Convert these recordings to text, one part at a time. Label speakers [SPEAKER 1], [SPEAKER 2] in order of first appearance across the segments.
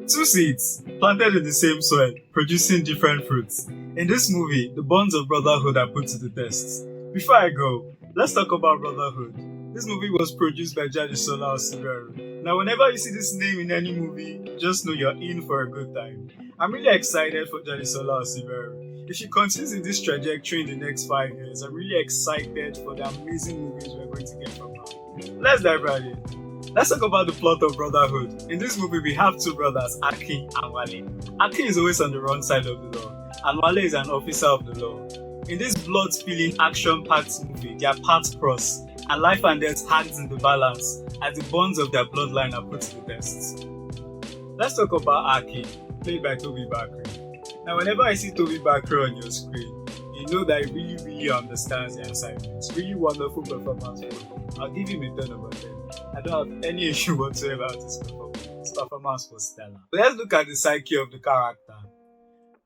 [SPEAKER 1] Two seeds planted in the same soil, producing different fruits. In this movie, the bonds of brotherhood are put to the test. Before I go, let's talk about Brotherhood. This movie was produced by Jadisola Osiberu. Now, whenever you see this name in any movie, just know you're in for a good time. I'm really excited for Jadisola Osiberu. If she continues in this trajectory in the next 5 years, I'm really excited for the amazing movies we're going to get from her. Let's dive right in. Let's talk about the plot of Brotherhood. In this movie, we have two brothers, Akin and Wale. Akin is always on the wrong side of the law, and Wale is an officer of the law. In this blood-spilling, action-packed movie, their paths cross, and life and death hangs in the balance as the bonds of their bloodline are put to the test. Let's talk about Akin, played by Toby Bakri. Now, whenever I see Toby Bakri on your screen, you know that he really understands the assignment. Really wonderful performance. I'll give him a 10 over 10. I don't have any issue whatsoever with his performance. His performance was stellar. But let's look at the psyche of the character.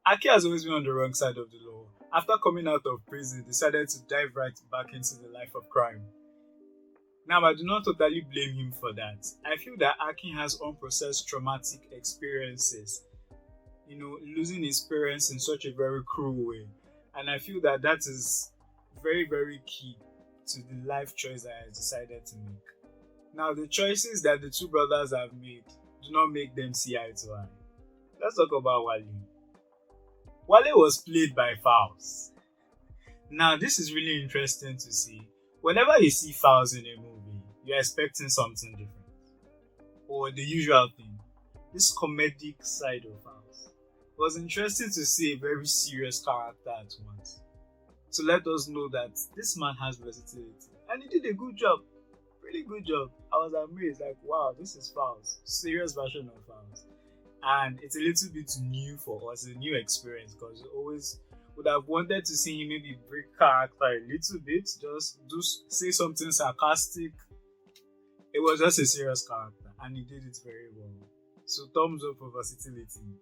[SPEAKER 1] Aki has always been on the wrong side of the law. After coming out of prison, decided to dive right back into the life of crime. Now, I do not totally blame him for that. I feel that Akin has unprocessed traumatic experiences. Losing his parents in such a very cruel way. And I feel that that is very key to the life choice that I decided to make. Now, the choices that the two brothers have made do not make them see eye to eye. Let's talk about Wale. Wale was played by Fowles. Now, this is really interesting to see. Whenever you see Fowles in a movie, you're expecting something different. Or the usual thing. This comedic side of Fowles. It was interesting to see a very serious character at once. To let us know that this man has versatility. And he did a good job. Really good job. I was amazed, like, wow, this is Fowles. Serious version of Fowles. And it's a little bit new for us, a new experience, because we always would have wanted to see him maybe break character a little bit, just say something sarcastic. It was just a serious character, and he did it very well. So thumbs up for versatility.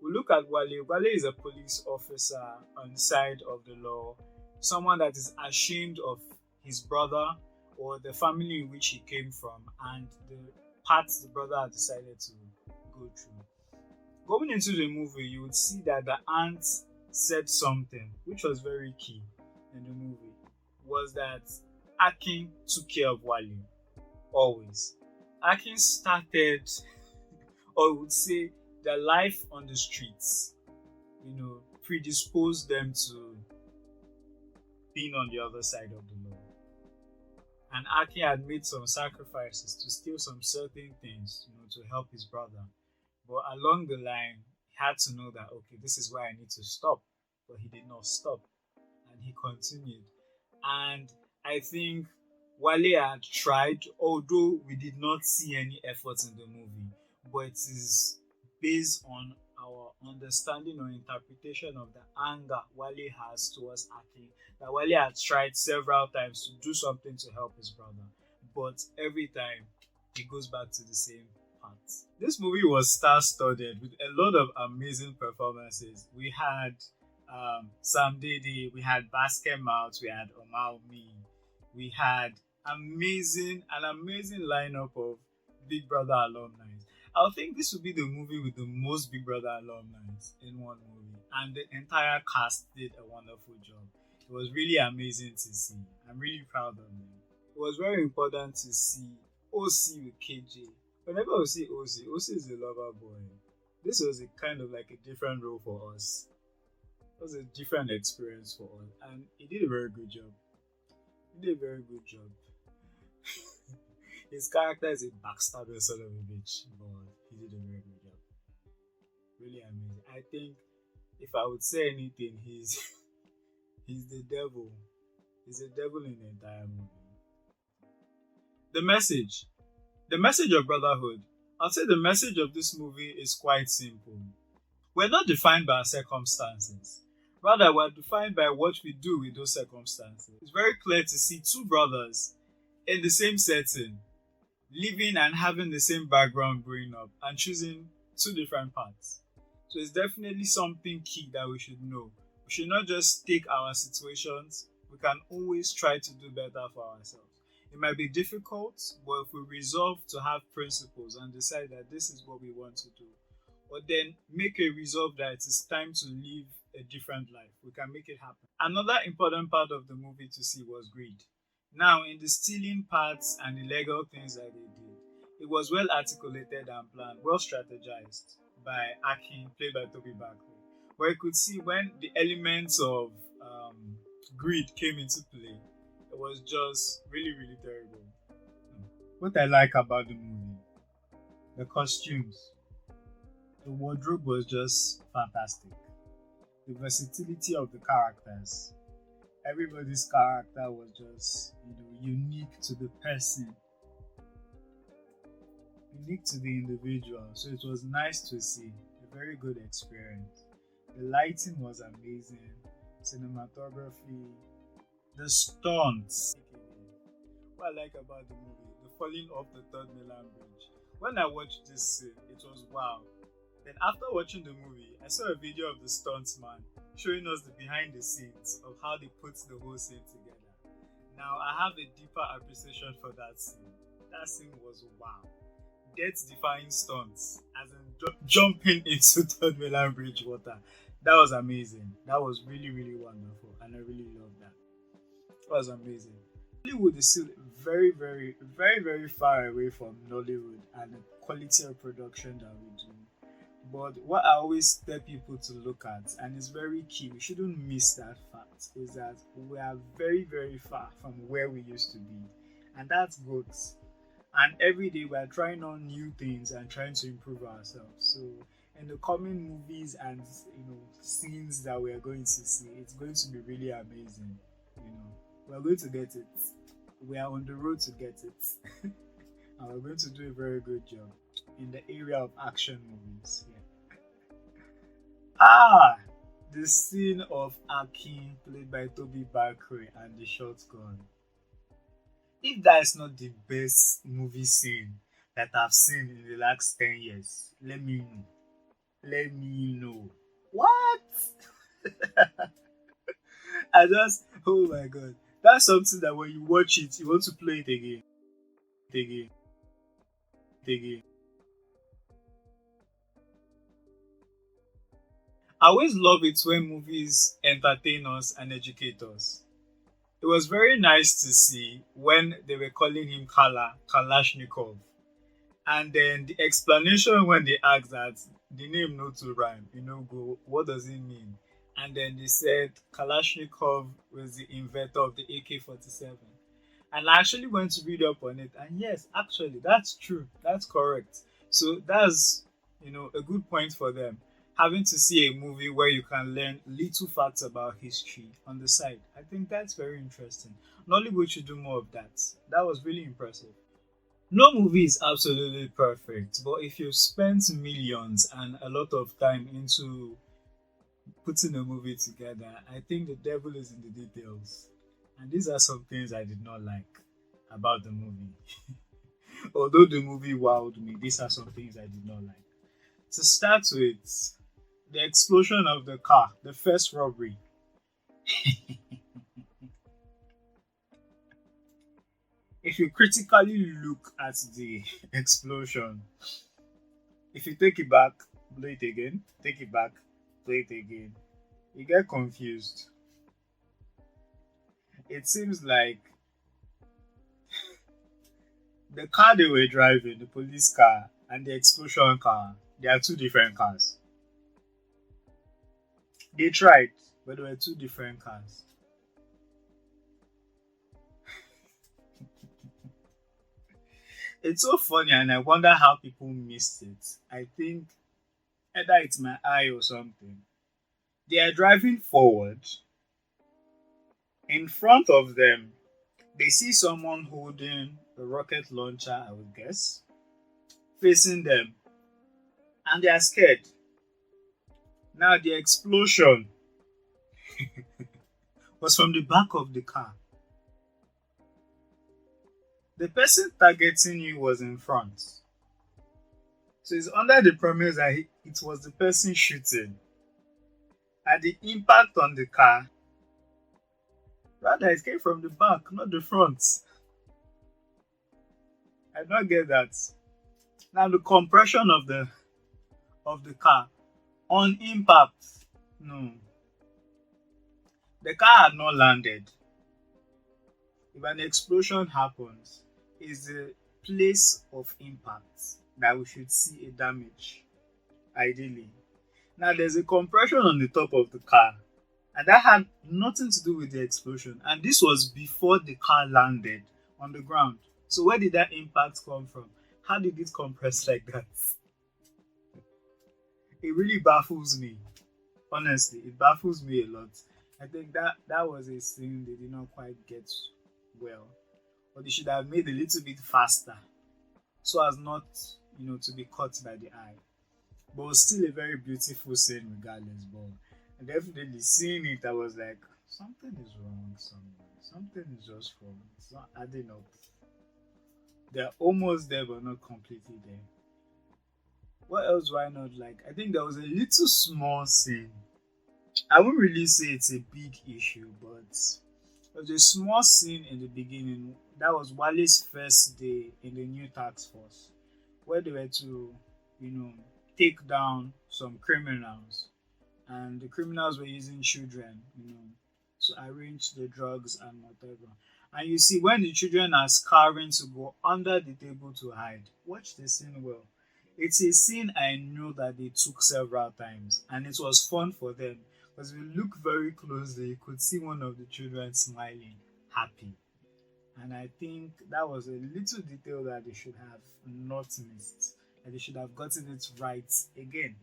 [SPEAKER 1] We look at Wale. Wale is a police officer on the side of the law, someone that is ashamed of his brother or the family in which he came from and the paths the brother had decided to go through. Going into the movie, you would see that the aunt said something which was very key in the movie, was that Akin took care of Wale, always. Akin started, or would say, their life on the streets, predisposed them to being on the other side of the law. And Aki had made some sacrifices to steal some certain things, to help his brother. But along the line, he had to know that, okay, this is where I need to stop. But he did not stop. And he continued. And I think Wale had tried, although we did not see any efforts in the movie, but it is based on our understanding or interpretation of the anger Wale has towards Aki, that Wale had tried several times to do something to help his brother, but every time he goes back to the same path. This movie was star-studded with a lot of amazing performances. We had Sam Dede, we had Basket Mouth, we had Omar Me, we had an amazing lineup of Big Brother alumni. I think this would be the movie with the most Big Brother alumni in one movie, and the entire cast did a wonderful job. It was really amazing to see. I'm really proud of them. It was very important to see OC with KJ. Whenever we see OC is a lover boy. This was a kind of like a different role for us. It was a different experience for us, and he did a very good job. His character is a backstabber son of a bitch, but he did a very good job. Really amazing. I think if I would say anything, he's the devil. He's the devil in the entire movie. The message of Brotherhood. I'll say the message of this movie is quite simple. We're not defined by our circumstances. Rather, we're defined by what we do with those circumstances. It's very clear to see two brothers in the same setting, living and having the same background growing up and choosing two different paths. So it's definitely something key that we should know. We should not just take our situations. We can always try to do better for ourselves. It might be difficult, but if we resolve to have principles and decide that this is what we want to do, or then make a resolve that it is time to live a different life. We can make it happen. Another important part of the movie to see was greed. Now, in the stealing parts and illegal things that they did, it was well articulated and planned, well strategized by Akin, played by Toby Bagley, where you could see when the elements of greed came into play, it was just really, really terrible. What I like about the movie, the costumes, the wardrobe was just fantastic. The versatility of the characters. Everybody's character was just, unique to the person, unique to the individual. So it was nice to see. A very good experience. The lighting was amazing. Cinematography, the stunts. What I like about the movie, the falling off the third mainland bridge. When I watched this scene, it was wow. Then after watching the movie, I saw a video of the stuntsman showing us the behind the scenes of how they put the whole scene together. Now I have a deeper appreciation for that scene. That scene was wow. Death-defying stunts, as in jumping into third mainland bridge water. That was amazing. That was really, really wonderful, and I really loved that. It was amazing. Hollywood is still very, very, very, very far away from Nollywood and the quality of production that we do. But what I always tell people to look at, and it's very key, we shouldn't miss that fact, is that we are very, very far from where we used to be. And that's good. And every day we are trying on new things and trying to improve ourselves. So in the coming movies and scenes that we are going to see, it's going to be really amazing. We are going to get it. We are on the road to get it. And we're going to do a very good job in the area of action movies. Yeah. The scene of Akin, played by Toby Bagley, and the shotgun. If that is not the best movie scene that I've seen in the last 10 years, let me know. Let me know. What? Oh my god. That's something that when you watch it, you want to play it again. Again. Again. I always love it when movies entertain us and educate us. It was very nice to see when they were calling him Kalashnikov. And then the explanation when they asked that the name no to rhyme, go, what does it mean? And then they said Kalashnikov was the inventor of the AK-47. And I actually went to read up on it. And yes, actually, that's true. That's correct. So that's, a good point for them. Having to see a movie where you can learn little facts about history on the side. I think that's very interesting. Nollywood should do more of that. That was really impressive. No movie is absolutely perfect, but if you've spent millions and a lot of time into putting a movie together, I think the devil is in the details. And these are some things I did not like about the movie. Although the movie wowed me, these are some things I did not like. To start with, the explosion of the car, the first robbery. If you critically look at the explosion, if you take it back, blow it again, take it back, blow it again, you get confused. It seems like the car they were driving, the police car, and the explosion car, they are two different cars. They tried, but there were two different cars. It's so funny, and I wonder how people missed it. I think either it's my eye or something. They are driving forward. In front of them, they see someone holding a rocket launcher, I would guess, facing them, and they are scared. Now, the explosion was from the back of the car. The person targeting you was in front. So it's under the premise that it was the person shooting. And the impact on the car, rather, it came from the back, not the front. I don't get that. Now, the compression of the car on impact. No, the car had not landed. If an explosion happens, it's the place of impact that we should see a damage, ideally. Now, there's a compression on the top of the car, and that had nothing to do with the explosion. And this was before the car landed on the ground. So, where did that impact come from? How did it compress like that? It really baffles me. Honestly, it baffles me a lot. I think that was a scene they did not quite get well, or they should have made a little bit faster, so as not, to be caught by the eye. But it was still a very beautiful scene, regardless. But definitely seeing it, I was like, something is wrong somewhere. Something is just wrong. It's not adding up. They're almost there, but not completely there. What else do I not like? I think there was a little small scene. I wouldn't really say it's a big issue, but there was a small scene in the beginning. That was Wale's first day in the new task force, where they were to, take down some criminals. And the criminals were using children, to arrange the drugs and whatever. And you see, when the children are scurrying to go under the table to hide, watch the scene well. It's a scene I know that they took several times, and it was fun for them. Because if you look very closely, you could see one of the children smiling, happy. And I think that was a little detail that they should have not missed, and they should have gotten it right again.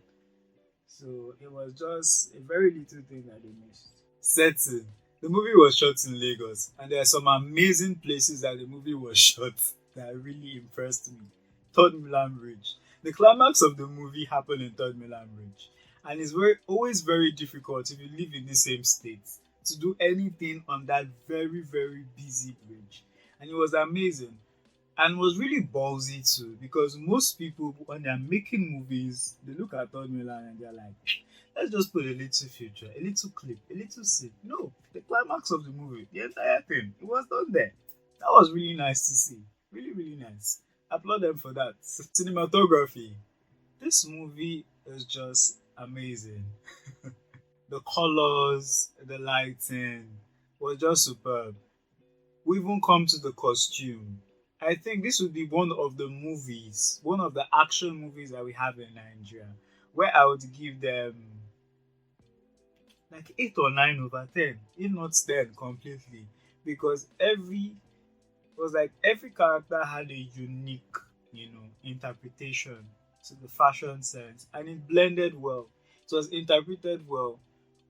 [SPEAKER 1] So it was just a very little thing that they missed. Setting. The movie was shot in Lagos, and there are some amazing places that the movie was shot that really impressed me. Third Milan Bridge. The climax of the movie happened in Third Milan Bridge, and it's always very difficult if you live in the same state to do anything on that very, very busy bridge. And it was amazing, and was really ballsy too, because most people, when they're making movies, they look at Third Milan and they're like, let's just put a little feature, a little clip, a little scene. No, the climax of the movie, the entire thing, it was done there. That was really nice to see. Really, really nice. Applaud them for that. Cinematography. This movie is just amazing. The colors, the lighting was just superb. We even come to the costume. I think this would be one of the movies, one of the action movies that we have in Nigeria, where I would give them like 8 or 9 over 10, if not 10 completely, because every character had a unique, interpretation to the fashion sense, and it blended well. It was interpreted well.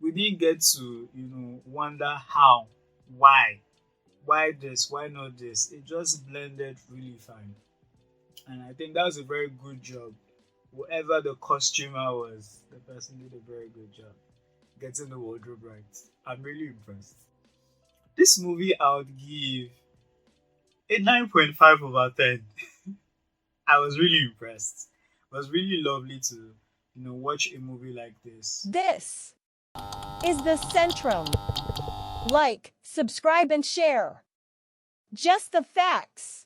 [SPEAKER 1] We didn't get to, wonder how, why this, why not this. It just blended really fine, and I think that was a very good job. Whoever the costumer was, the person did a very good job getting the wardrobe right. I'm really impressed. This movie I would give a 9.5 over 10. I was really impressed. It was really lovely to, watch a movie like this.
[SPEAKER 2] This is the Centrum. Like, subscribe, and share. Just the facts.